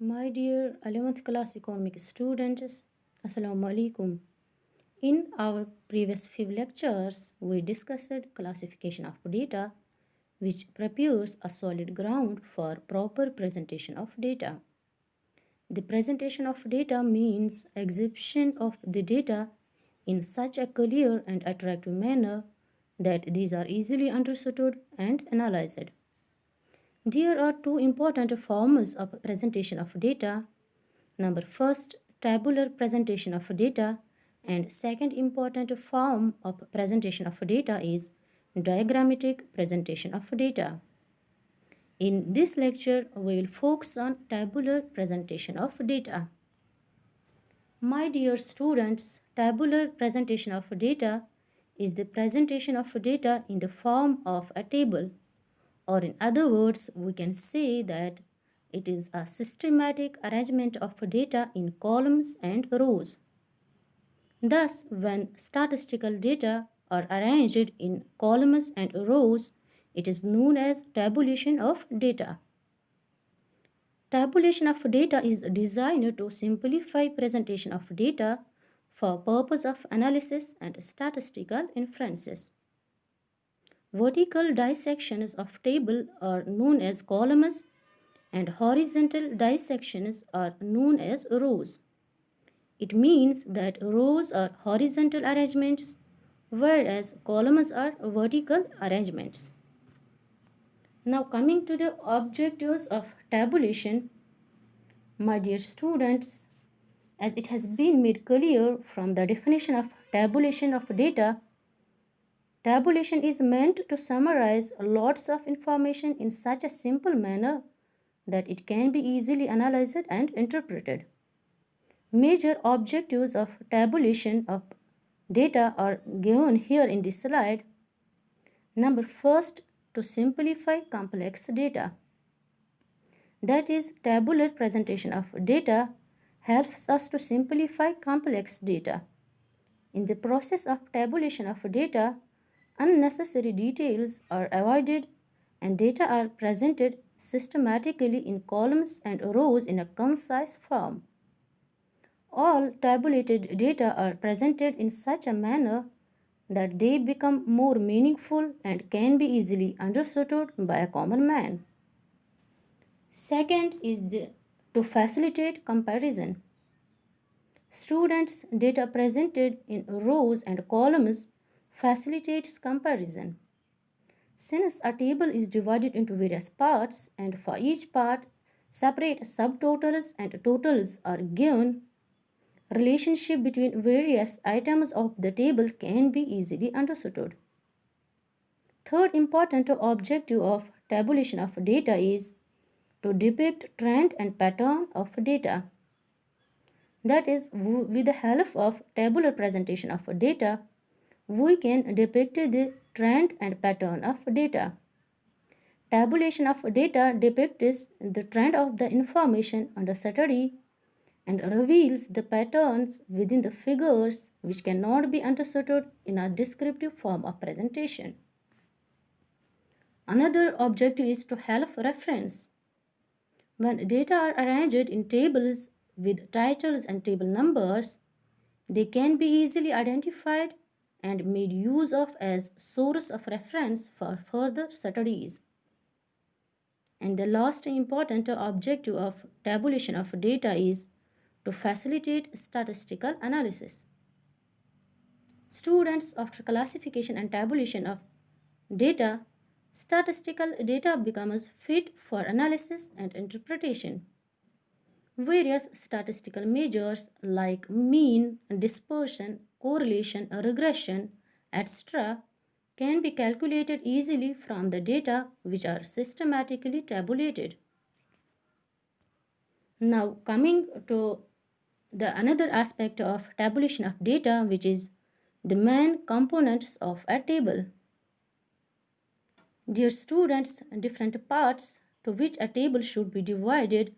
My dear 11th class economics students, Assalamu alaikum. In our previous few lectures, we discussed classification of data, which prepares a solid ground for proper presentation of data. The presentation of data means exhibition of the data in such a clear and attractive manner that these are easily understood and analyzed. There are two important forms of presentation of data. Number first, tabular presentation of data, and second important form of presentation of data is diagrammatic presentation of data. In this lecture, we will focus on tabular presentation of data. My dear students, tabular presentation of data is the presentation of data in the form of a table, or in other words, we can say that it is a systematic arrangement of data in columns and rows. Thus, when statistical data are arranged in columns and rows, it is known as tabulation of data. Tabulation of data is designed to simplify presentation of data for purpose of analysis and statistical inferences. Vertical dissections of table are known as columns and horizontal dissections are known as rows. It means that rows are horizontal arrangements whereas columns are vertical arrangements. Now coming to the objectives of tabulation, my dear students, as it has been made clear from the definition of tabulation of data, tabulation is meant to summarize lots of information in such a simple manner that it can be easily analyzed and interpreted. Major objectives of tabulation of data are given here in this slide. Number first, to simplify complex data. That is, tabular presentation of data helps us to simplify complex data. In the process of tabulation of data, unnecessary details are avoided and data are presented systematically in columns and rows in a concise form. All tabulated data are presented in such a manner that they become more meaningful and can be easily understood by a common man. Second is to facilitate comparison. Students' data presented in rows and columns facilitates comparison. Since a table is divided into various parts and for each part separate subtotals and totals are given, relationship between various items of the table can be easily understood. Third important objective of tabulation of data is to depict trend and pattern of data. That is, with the help of tabular presentation of data, we can depict the trend and pattern of data. Tabulation of data depicts the trend of the information under study and reveals the patterns within the figures which cannot be understood in a descriptive form of presentation. Another objective is to help reference. When data are arranged in tables with titles and table numbers, they can be easily identified and made use of as source of reference for further studies. And the last important objective of tabulation of data is to facilitate statistical analysis. Students, after classification and tabulation of data, statistical data becomes fit for analysis and interpretation. Various statistical measures like mean, dispersion, correlation, regression, etc. can be calculated easily from the data which are systematically tabulated. Now coming to the another aspect of tabulation of data, which is the main components of a table. Dear students, different parts to which a table should be divided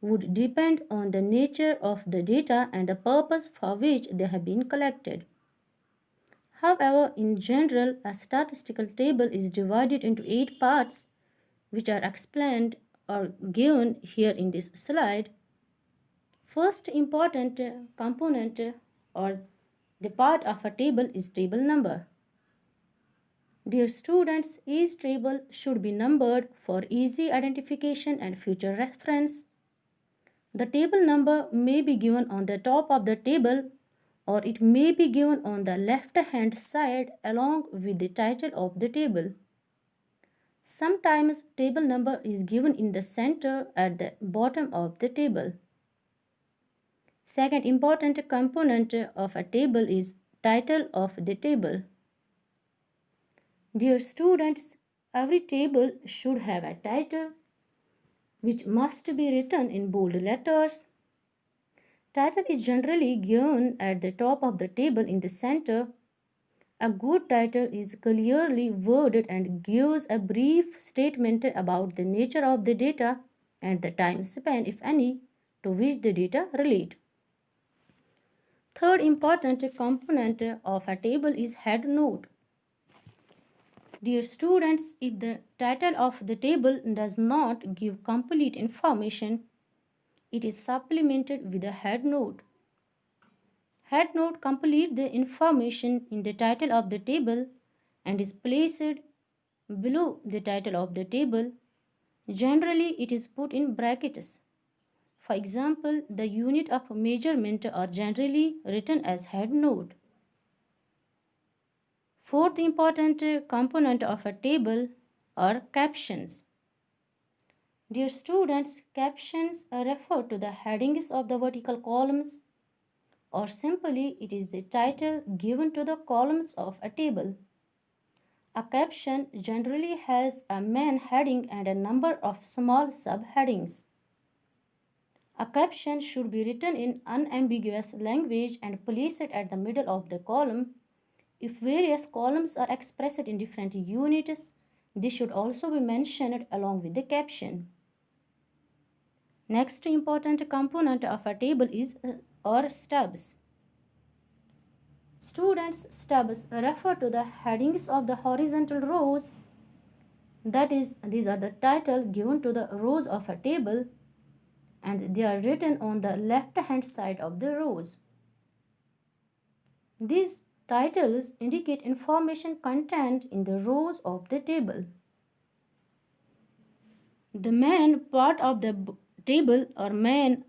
would depend on the nature of the data and the purpose for which they have been collected. However, in general, a statistical table is divided into 8 parts, which are explained or given here in this slide. First important component or the part of a table is table number. Dear students, each table should be numbered for easy identification and future reference. The table number may be given on the top of the table or it may be given on the left hand side along with the title of the table. Sometimes table number is given in the center at the bottom of the table. Second important component of a table is title of the table. Dear students, every table should have a title which must be written in bold letters. Title is generally given at the top of the table in the center. A good title is clearly worded and gives a brief statement about the nature of the data and the time span, if any, to which the data relate. Third important component of a table is head note. Dear students, if the title of the table does not give complete information, it is supplemented with a head note. Head note completes the information in the title of the table and is placed below the title of the table. Generally, it is put in brackets. For example, the unit of measurement are generally written as head note. Fourth important component of a table are captions. Dear students, captions refer to the headings of the vertical columns, or simply it is the title given to the columns of a table. A caption generally has a main heading and a number of small subheadings. A caption should be written in unambiguous language and placed at the middle of the column. If various columns are expressed in different units, they should also be mentioned along with the caption. Next important component of a table is or stubs. Students, stubs refer to the headings of the horizontal rows. That is, these are the title given to the rows of a table and they are written on the left hand side of the rows. These titles indicate information contained in the rows of the table. The main part of the table or main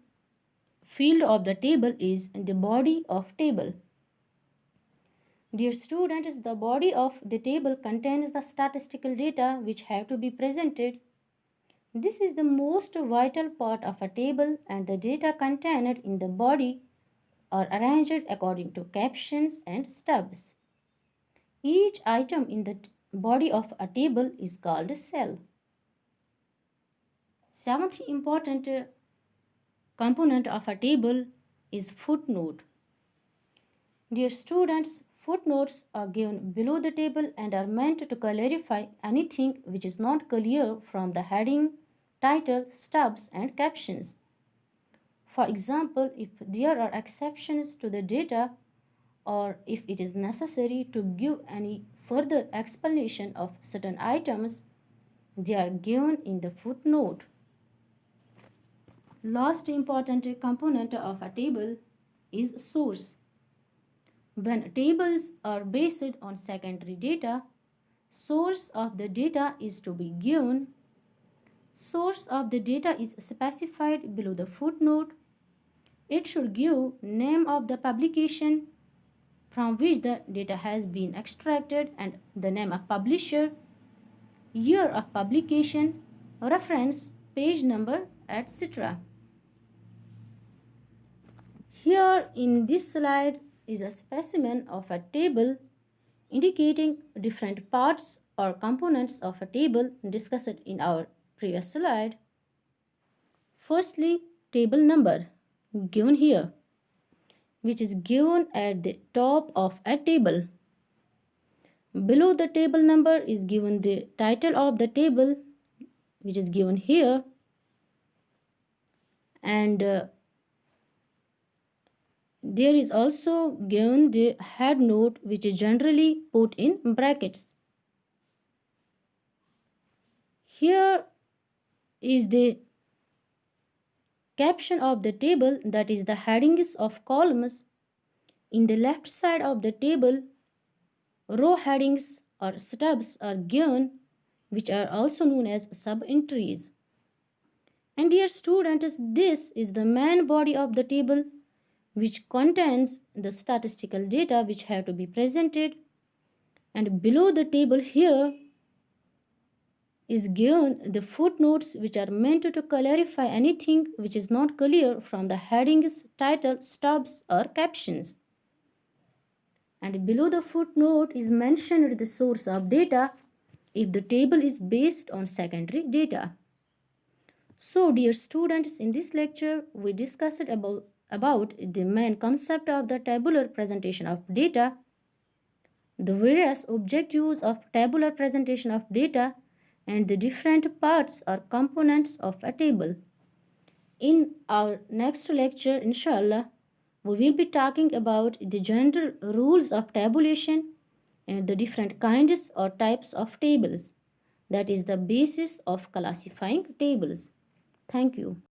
field of the table is the body of table. Dear students, the body of the table contains the statistical data which have to be presented. This is the most vital part of a table and the data contained in the body are arranged according to captions and stubs. Each item in the body of a table is called a cell. Seventh important component of a table is footnote. Dear students, footnotes are given below the table and are meant to clarify anything which is not clear from the heading, title, stubs, and captions. For example, if there are exceptions to the data or if it is necessary to give any further explanation of certain items, they are given in the footnote. Last important component of a table is source. When tables are based on secondary data, source of the data is to be given. Source of the data is specified below the footnote. It should give name of the publication from which the data has been extracted and the name of publisher, year of publication, reference, page number, etc. Here in this slide is a specimen of a table indicating different parts or components of a table discussed in our previous slide. Firstly, table number given here, which is given at the top of a table. Below the table number is given the title of the table, which is given here, and there is also given the head note, which is generally put in brackets. Here is the caption of the table, that is the headings of columns. In the left side of the table, row headings or stubs are given, which are also known as sub-entries. And dear students, this is the main body of the table, which contains the statistical data which have to be presented. And below the table here is given the footnotes, which are meant to clarify anything which is not clear from the headings, title, stubs or captions. And below the footnote is mentioned the source of data if the table is based on secondary data. So dear students, in this lecture we discussed about the main concept of the tabular presentation of data, the various objectives of tabular presentation of data, and the different parts or components of a table. In our next lecture, inshallah, we will be talking about the general rules of tabulation and the different kinds or types of tables. That is the basis of classifying tables. Thank you.